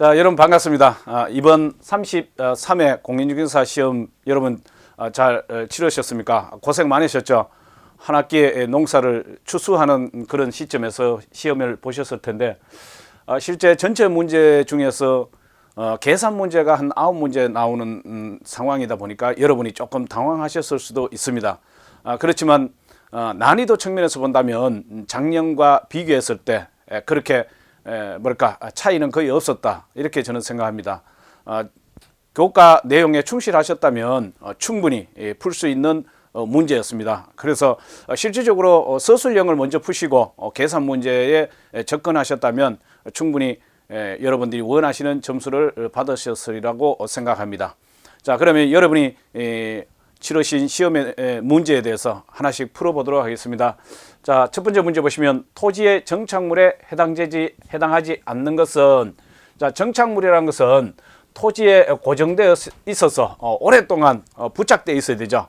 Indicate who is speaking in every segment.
Speaker 1: 자, 여러분 반갑습니다. 이번 33회 공인중개사 시험 여러분 잘 치르셨습니까? 고생 많으셨죠? 한 학기의 농사를 추수하는 그런 시점에서 시험을 보셨을 텐데 실제 전체 문제 중에서 계산 문제가 한 9문제 나오는 상황이다 보니까 여러분이 조금 당황하셨을 수도 있습니다. 그렇지만 난이도 측면에서 본다면 작년과 비교했을 때 그렇게 차이는 거의 없었다, 이렇게 저는 생각합니다. 교과 내용에 충실하셨다면 충분히 풀 수 있는 문제였습니다. 그래서 실질적으로 서술형을 먼저 푸시고 계산 문제에 접근하셨다면 충분히 여러분들이 원하시는 점수를 받으셨으리라고 생각합니다. 자, 그러면 여러분이 치르신 시험의 문제에 대해서 하나씩 풀어보도록 하겠습니다. 자, 첫 번째 문제 보시면 토지의 정착물에 해당하지 않는 것은, 자, 정착물이라는 것은 토지에 고정되어 있어서 오랫동안 부착되어 있어야 되죠.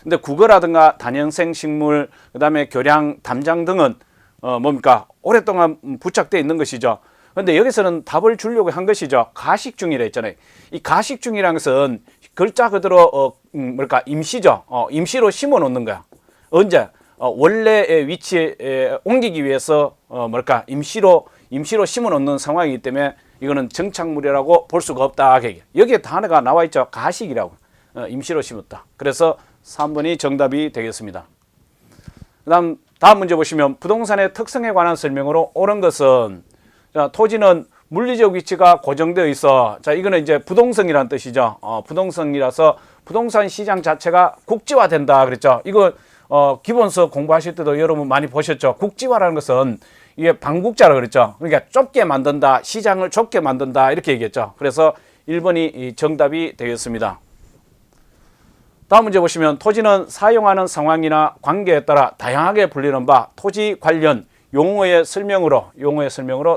Speaker 1: 근데 국어라든가 단연생 식물, 그 다음에 교량, 담장 등은 뭡니까? 오랫동안 부착되어 있는 것이죠. 근데 여기서는 답을 주려고 한 것이죠. 가식중이라 했잖아요. 이 가식중이라는 것은 글자 그대로 임시죠. 임시로 심어 놓는 거야. 언제? 원래의 위치에 옮기기 위해서 임시로 심어 놓는 상황이기 때문에 이거는 정착물이라고 볼 수가 없다. 여기에 단어가 나와 있죠. 가식이라고. 임시로 심었다. 그래서 3번이 정답이 되겠습니다. 다음 문제 보시면 부동산의 특성에 관한 설명으로 옳은 것은, 자, 토지는 물리적 위치가 고정되어 있어. 자, 이거는 이제 부동성이라는 뜻이죠. 부동성이라서 부동산 시장 자체가 국지화된다 그랬죠. 이거 기본서 공부하실 때도 여러분 많이 보셨죠. 국지화라는 것은 이게 반국자라 그랬죠. 그러니까 좁게 만든다, 시장을 좁게 만든다, 이렇게 얘기했죠. 그래서 1번이 정답이 되겠습니다. 다음 문제 보시면 토지는 사용하는 상황이나 관계에 따라 다양하게 불리는 바 토지 관련 용어의 설명으로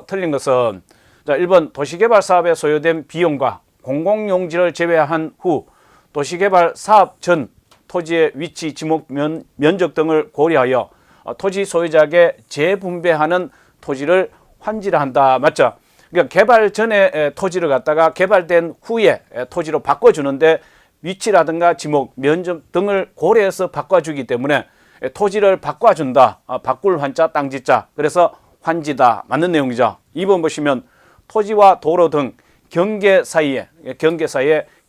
Speaker 1: 틀린 것은, 자, 1번 도시개발 사업에 소요된 비용과 공공용지를 제외한 후 도시개발 사업 전 토지의 위치, 지목, 면적 등을 고려하여 토지 소유자에게 재분배하는 토지를 환지한다. 맞죠? 그러니까 개발 전에 토지를 갖다가 개발된 후에 토지로 바꿔주는데 위치라든가 지목, 면적 등을 고려해서 바꿔주기 때문에 토지를 바꿔준다. 바꿀 환자, 땅지자. 그래서 환지다. 맞는 내용이죠. 2번 보시면 토지와 도로 등 경계 사이에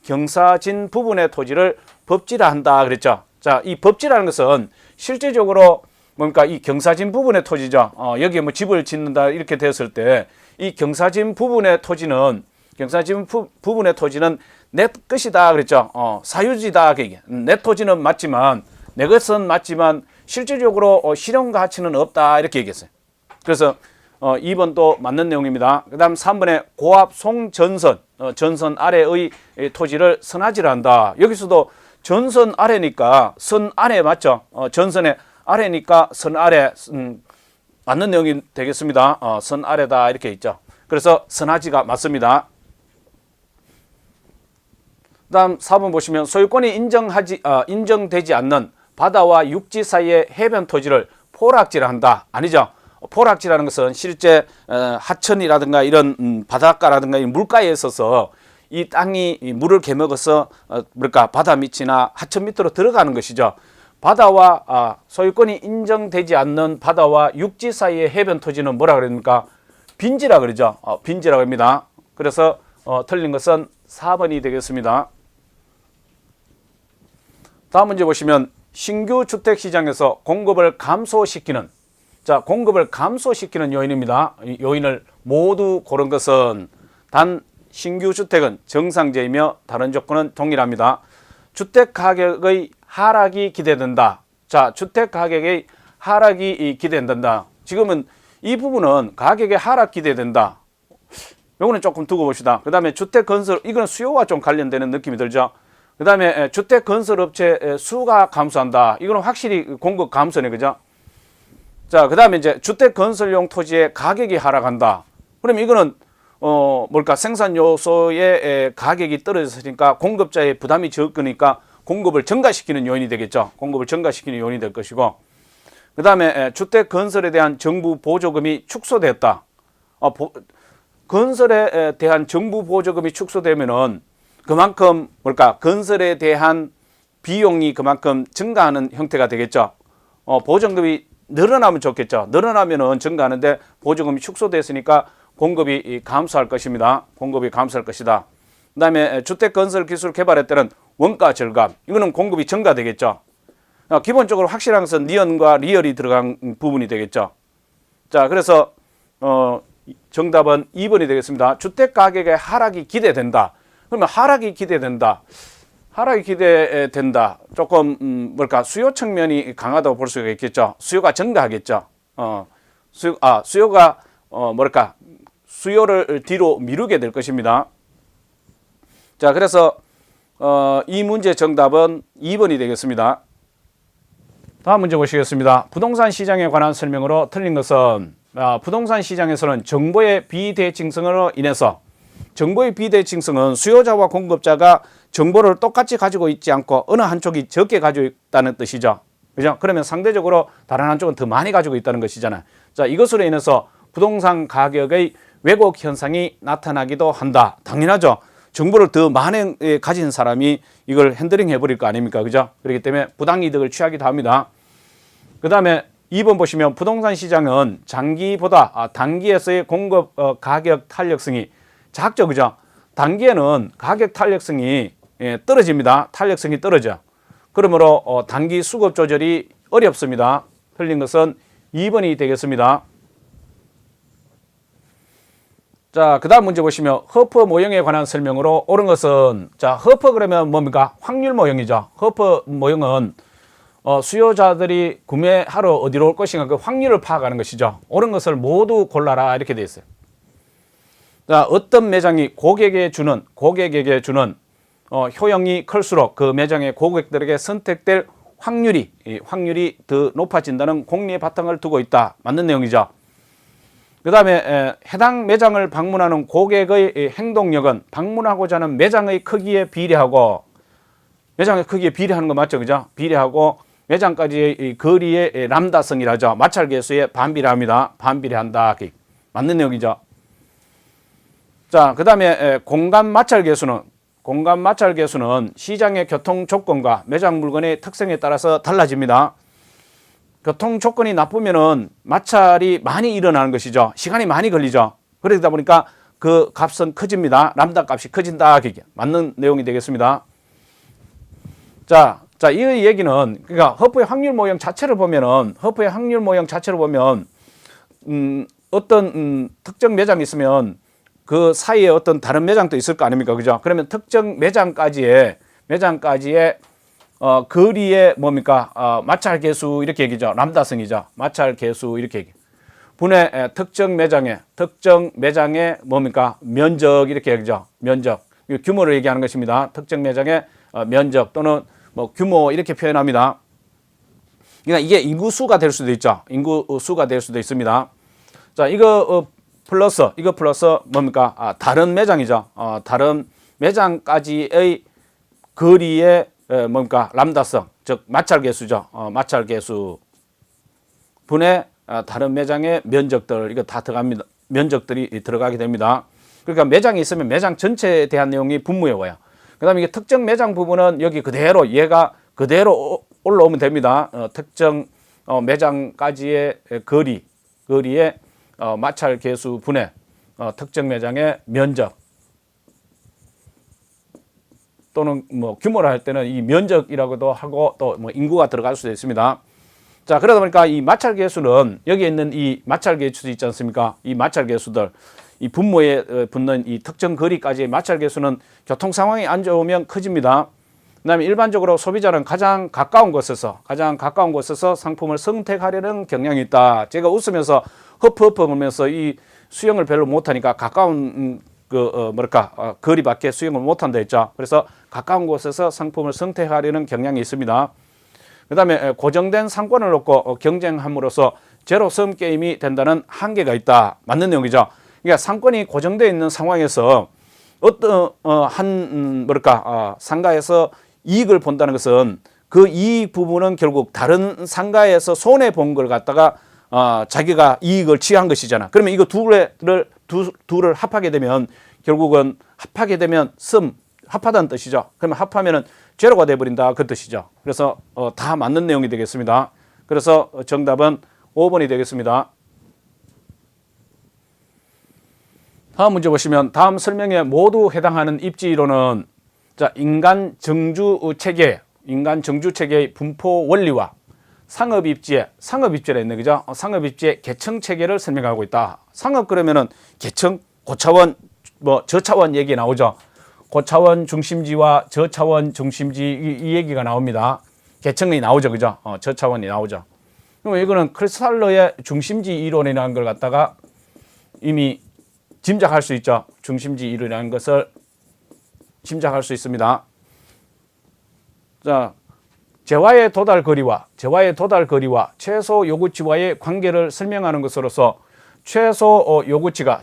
Speaker 1: 경사진 부분의 토지를 법지라한다 그랬죠. 자, 이 법지라는 것은 실질적으로 이 경사진 부분의 토지죠. 여기에 뭐 집을 짓는다 이렇게 됐을 때 이 경사진 부분의 토지는 내 것이다 그랬죠. 사유지다. 내 토지는 맞지만, 내 것은 맞지만 실질적으로 실현 가치는 없다, 이렇게 얘기했어요. 그래서 2번도 맞는 내용입니다. 그 다음 3번에 고압 송전선, 전선 아래의 토지를 선하지를 한다. 여기서도 전선 아래니까 선 아래 맞죠? 전선의 아래니까 선 아래, 맞는 내용이 되겠습니다. 선 아래다, 이렇게 있죠. 그래서 선하지가 맞습니다. 그 다음 4번 보시면 소유권이 인정되지 않는 바다와 육지 사이의 해변 토지를 포락지한다. 아니죠. 포락지라는 것은 실제 하천이라든가 이런 바닷가라든가 이 물가에 있어서 이 땅이 물을 개먹어서 바다 밑이나 하천 밑으로 들어가는 것이죠. 바다와 소유권이 인정되지 않는 바다와 육지 사이의 해변 토지는 뭐라 그럽니까? 빈지라 그러죠. 빈지라고 합니다. 그래서 틀린 것은 4번이 되겠습니다. 다음 문제 보시면 신규 주택 시장에서 공급을 감소시키는, 자, 공급을 감소시키는 요인입니다. 이 요인을 모두 고른 것은 단 신규 주택은 정상제이며 다른 조건은 동일합니다. 주택 가격의 하락이 기대된다. 자, 주택 가격의 하락이 기대된다. 지금은 이 부분은 가격의 하락 기대된다. 요거는 조금 두고 봅시다. 그 다음에 주택 건설, 이건 수요와 좀 관련되는 느낌이 들죠. 그 다음에 주택 건설 업체 수가 감소한다. 이거는 확실히 공급 감소네, 그죠? 자, 그 다음에 이제 주택 건설용 토지의 가격이 하락한다. 그럼 이거는 생산 요소의 가격이 떨어졌으니까 공급자의 부담이 적으니까 공급을 증가시키는 요인이 되겠죠. 공급을 증가시키는 요인이 될 것이고, 그 다음에 주택 건설에 대한 정부 보조금이 축소됐다. 건설에 대한 정부 보조금이 축소되면은 그만큼 건설에 대한 비용이 그만큼 증가하는 형태가 되겠죠. 보조금이 늘어나면 좋겠죠. 늘어나면은 증가하는데 보조금이 축소됐으니까 공급이 감소할 것입니다. 공급이 감소할 것이다. 그다음에 주택 건설 기술 개발에 따른 원가 절감, 이거는 공급이 증가되겠죠. 기본적으로 확실한 것은 니언과 리얼이 들어간 부분이 되겠죠. 자, 그래서 정답은 2번이 되겠습니다. 주택 가격의 하락이 기대된다. 그러면 하락이 기대된다. 하락이 기대된다. 조금 수요 측면이 강하다고 볼 수가 있겠죠. 수요가 증가하겠죠. 수요가 수요를 뒤로 미루게 될 것입니다. 자, 그래서 이 문제 정답은 2번이 되겠습니다. 다음 문제 보시겠습니다. 부동산 시장에 관한 설명으로 틀린 것은 부동산 시장에서는 정보의 비대칭성으로 인해서, 정보의 비대칭성은 수요자와 공급자가 정보를 똑같이 가지고 있지 않고 어느 한쪽이 적게 가지고 있다는 뜻이죠. 그죠? 그러면 상대적으로 다른 한쪽은 더 많이 가지고 있다는 것이잖아요. 자, 이것으로 인해서 부동산 가격의 왜곡 현상이 나타나기도 한다. 당연하죠. 정보를 더 많이 가진 사람이 이걸 핸들링 해버릴 거 아닙니까? 그죠? 그렇기 때문에 부당이득을 취하기도 합니다. 그 다음에 2번 보시면 부동산 시장은 장기보다 단기에서의 공급 가격 탄력성이 작죠. 그죠? 단기에는 가격 탄력성이 떨어집니다. 탄력성이 떨어져. 그러므로 단기 수급 조절이 어렵습니다. 틀린 것은 2번이 되겠습니다. 자, 그 다음 문제 보시면 허프 모형에 관한 설명으로 옳은 것은, 자, 허프 그러면 뭡니까? 확률 모형이죠. 허프 모형은 수요자들이 구매하러 어디로 올 것인가 그 확률을 파악하는 것이죠. 옳은 것을 모두 골라라 이렇게 되어 있어요. 자, 어떤 매장이 고객에게 주는 효용이 클수록 그 매장의 고객들에게 선택될 확률이 더 높아진다는 공리의 바탕을 두고 있다. 맞는 내용이죠. 그 다음에 해당 매장을 방문하는 고객의 행동력은 방문하고자 하는 매장의 크기에 비례하고, 매장의 크기에 비례하는 거 맞죠? 그죠? 비례하고 매장까지의 거리의 람다성이라죠. 마찰 계수에 반비례합니다. 반비례한다. 맞는 내용이죠. 자, 그 다음에 공간 마찰 계수는 시장의 교통 조건과 매장 물건의 특성에 따라서 달라집니다. 교통 조건이 나쁘면은 마찰이 많이 일어나는 것이죠. 시간이 많이 걸리죠. 그러다 보니까 그 값은 커집니다. 람다 값이 커진다. 맞는 내용이 되겠습니다. 자, 이 얘기는 그러니까 허프의 확률 모형 자체를 보면 어떤 특정 매장이 있으면 그 사이에 어떤 다른 매장도 있을 거 아닙니까? 그죠? 그러면 특정 매장까지의 거리의 마찰 계수 이렇게 얘기죠. 람다성이죠. 마찰 계수 이렇게 얘기. 분의 특정 매장의 면적 이렇게 얘기죠. 면적. 규모를 얘기하는 것입니다. 특정 매장의 면적 또는 규모 이렇게 표현합니다. 그러니까 이게 인구수가 될 수도 있죠. 인구수가 될 수도 있습니다. 자, 이거 플러스 다른 매장이죠. 다른 매장까지의 거리의 람다성, 즉 마찰 계수죠. 마찰 계수 분의 다른 매장의 면적들, 이거 다 들어갑니다. 면적들이 들어가게 됩니다. 그러니까 매장이 있으면 매장 전체에 대한 내용이 분모에 와요. 그 다음에 이게 특정 매장 부분은 여기 그대로 얘가 그대로 올라오면 됩니다. 특정 매장까지의 거리의 마찰 계수 분의 특정 매장의 면적 또는 규모를 할 때는 이 면적이라고도 하고 또 인구가 들어갈 수도 있습니다. 자, 그러다 보니까 이 마찰 계수는 여기에 있는 이 마찰 계수 있지 않습니까? 이 마찰 계수들, 이 분모에 붙는 이 특정 거리까지의 마찰 계수는 교통 상황이 안 좋으면 커집니다. 그다음에 일반적으로 소비자는 가장 가까운 곳에서 상품을 선택하려는 경향이 있다. 제가 웃으면서 허프 그러면서 이 수영을 별로 못하니까 가까운 거리밖에 수영을 못한다 했죠. 그래서 가까운 곳에서 상품을 선택하려는 경향이 있습니다. 그 다음에 고정된 상권을 놓고 경쟁함으로써 제로섬 게임이 된다는 한계가 있다. 맞는 내용이죠. 그러니까 상권이 고정되어 있는 상황에서 어떤 상가에서 이익을 본다는 것은 그 이익 부분은 결국 다른 상가에서 손해 본 걸 갖다가 자기가 이익을 취한 것이잖아. 그러면 이거 두 개를 둘을 합하게 되면 결국은 합하게 되면 합하다는 뜻이죠. 그러면 합하면은 제로가 돼버린다 그 뜻이죠. 그래서 다 맞는 내용이 되겠습니다. 그래서 정답은 5번이 되겠습니다. 다음 문제 보시면 다음 설명에 모두 해당하는 입지 이론은 자, 인간 정주 체계의 분포 원리와 상업 입지라 했네, 그죠? 상업 입지의 계층 체계를 설명하고 있다. 상업 그러면은 계층, 고차원, 저차원 얘기 나오죠. 고차원 중심지와 저차원 중심지 이 얘기가 나옵니다. 계층이 나오죠, 그죠? 저차원이 나오죠. 그럼 이거는 크리스탈러의 중심지 이론이라는 걸 갖다가 이미 짐작할 수 있죠. 중심지 이론이라는 것을 짐작할 수 있습니다. 자, 재화의 도달 거리와 최소 요구치와의 관계를 설명하는 것으로서 최소 요구치가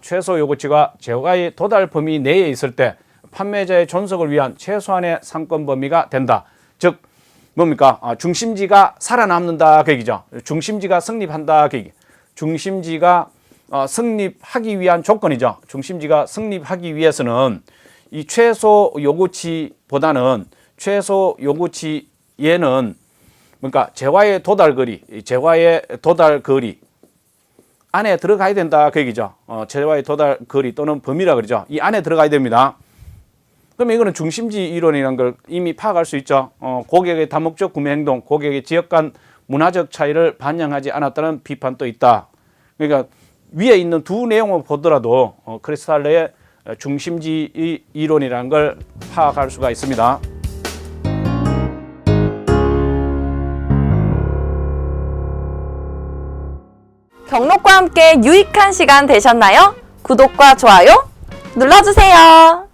Speaker 1: 재화의 도달 범위 내에 있을 때 판매자의 존속을 위한 최소한의 상권 범위가 된다. 즉 뭡니까? 중심지가 살아남는다 그 얘기죠. 중심지가 성립한다 그 얘기. 중심지가 성립하기 위한 조건이죠. 중심지가 성립하기 위해서는 이 최소 요구치보다는 최소 요구치에는 그러니까 재화의 도달 거리 안에 들어가야 된다 그 얘기죠. 재화의 도달 거리 또는 범위라 그러죠. 이 안에 들어가야 됩니다. 그러면 이거는 중심지 이론이라는 걸 이미 파악할 수 있죠. 고객의 다목적 구매 행동, 고객의 지역 간 문화적 차이를 반영하지 않았다는 비판도 있다. 그러니까 위에 있는 두 내용을 보더라도 크리스탈러의 중심지 이론이라는 걸 파악할 수가 있습니다.
Speaker 2: 경록과 함께 유익한 시간 되셨나요? 구독과 좋아요 눌러주세요.